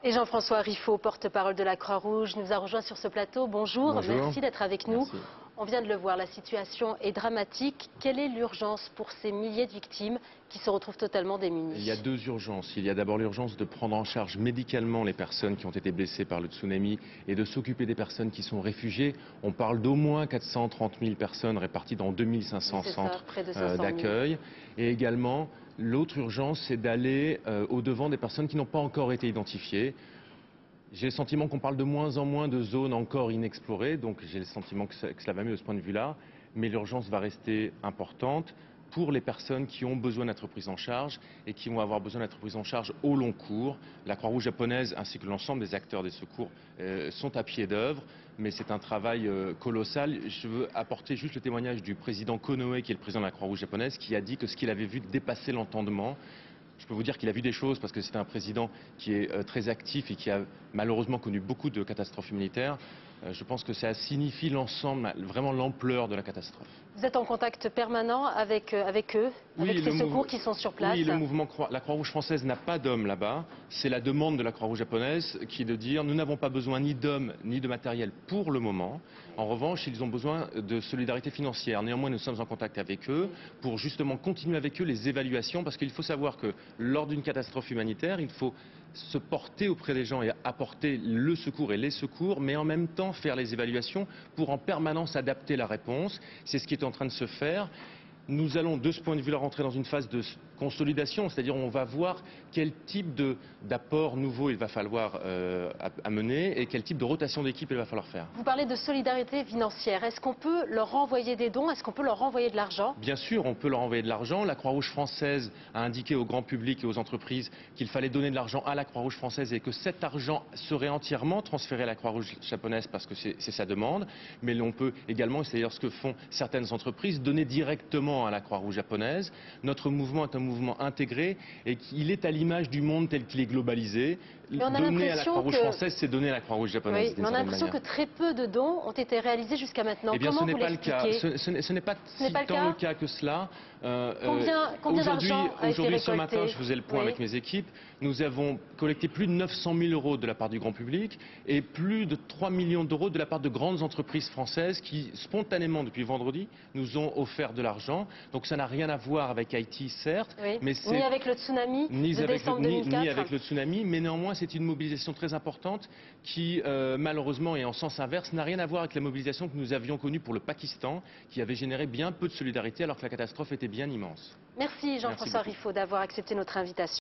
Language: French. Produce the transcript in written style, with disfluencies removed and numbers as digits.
Et Jean-François Riffaut, porte-parole de la Croix-Rouge, nous a rejoint sur ce plateau. Bonjour, merci d'être avec nous. Merci. On vient de le voir, la situation est dramatique. Quelle est l'urgence pour ces milliers de victimes qui se retrouvent totalement démunies? Il y a deux urgences. Il y a d'abord l'urgence de prendre en charge médicalement les personnes qui ont été blessées par le tsunami et de s'occuper des personnes qui sont réfugiées. On parle d'au moins 430 000 personnes réparties dans 2500 centres d'accueil. Et également, l'autre urgence, c'est d'aller au-devant des personnes qui n'ont pas encore été identifiées. J'ai le sentiment qu'on parle de moins en moins de zones encore inexplorées, donc j'ai le sentiment que cela va mieux de ce point de vue-là, mais l'urgence va rester importante pour les personnes qui ont besoin d'être prises en charge et qui vont avoir besoin d'être prises en charge au long cours. La Croix-Rouge japonaise ainsi que l'ensemble des acteurs des secours sont à pied d'œuvre, mais c'est un travail colossal. Je veux apporter juste le témoignage du président Konoe, qui est le président de la Croix-Rouge japonaise, qui a dit que ce qu'il avait vu dépassait l'entendement. Je peux vous dire qu'il a vu des choses parce que c'est un président qui est très actif et qui a malheureusement connu beaucoup de catastrophes humanitaires. Je pense que ça signifie l'ensemble, vraiment l'ampleur de la catastrophe. Vous êtes en contact permanent avec eux, avec ces secours qui sont sur place? Oui, la Croix-Rouge française n'a pas d'hommes là-bas. C'est la demande de la Croix-Rouge japonaise qui est de dire nous n'avons pas besoin ni d'hommes ni de matériel pour le moment. En revanche, ils ont besoin de solidarité financière. Néanmoins, nous sommes en contact avec eux pour justement continuer avec eux les évaluations, parce qu'il faut savoir que lors d'une catastrophe humanitaire, il faut se porter auprès des gens et apporter le secours et les secours, mais en même temps faire les évaluations pour en permanence adapter la réponse. C'est ce qui est en train de se faire. Nous allons de ce point de vue-là rentrer dans une phase de consolidation, c'est-à-dire on va voir quel type d'apport nouveau il va falloir amener et quel type de rotation d'équipe il va falloir faire. Vous parlez de solidarité financière. Est-ce qu'on peut leur renvoyer des dons? Est-ce qu'on peut leur renvoyer de l'argent? Bien sûr, on peut leur envoyer de l'argent. La Croix-Rouge française a indiqué au grand public et aux entreprises qu'il fallait donner de l'argent à la Croix-Rouge française et que cet argent serait entièrement transféré à la Croix-Rouge japonaise parce que c'est sa demande. Mais on peut également, c'est d'ailleurs ce que font certaines entreprises, donner directement à la Croix-Rouge japonaise. Notre mouvement est un mouvement intégré et il est à l'image du monde tel qu'il est globalisé. Donner à la Croix-Rouge française, c'est donner à la Croix-Rouge japonaise. Oui, mais on a l'impression que très peu de dons ont été réalisés jusqu'à maintenant. Eh bien, comment ce n'est vous pas le cas. Ce n'est pas tant le cas que cela. Combien d'argent a été récolté? Aujourd'hui, ce matin, je faisais le point avec mes équipes. Nous avons collecté plus de 900 000 € de la part du grand public et plus de 3 millions d'euros de la part de grandes entreprises françaises qui, spontanément, depuis vendredi, nous ont offert de l'argent. Donc ça n'a rien à voir avec Haïti, certes. Oui. Mais ni avec le tsunami de décembre 2004. Ni avec le tsunami, mais néanmoins c'est une mobilisation très importante qui, malheureusement et en sens inverse, n'a rien à voir avec la mobilisation que nous avions connue pour le Pakistan, qui avait généré bien peu de solidarité alors que la catastrophe était bien immense. Merci Jean-François Riffaut d'avoir accepté notre invitation.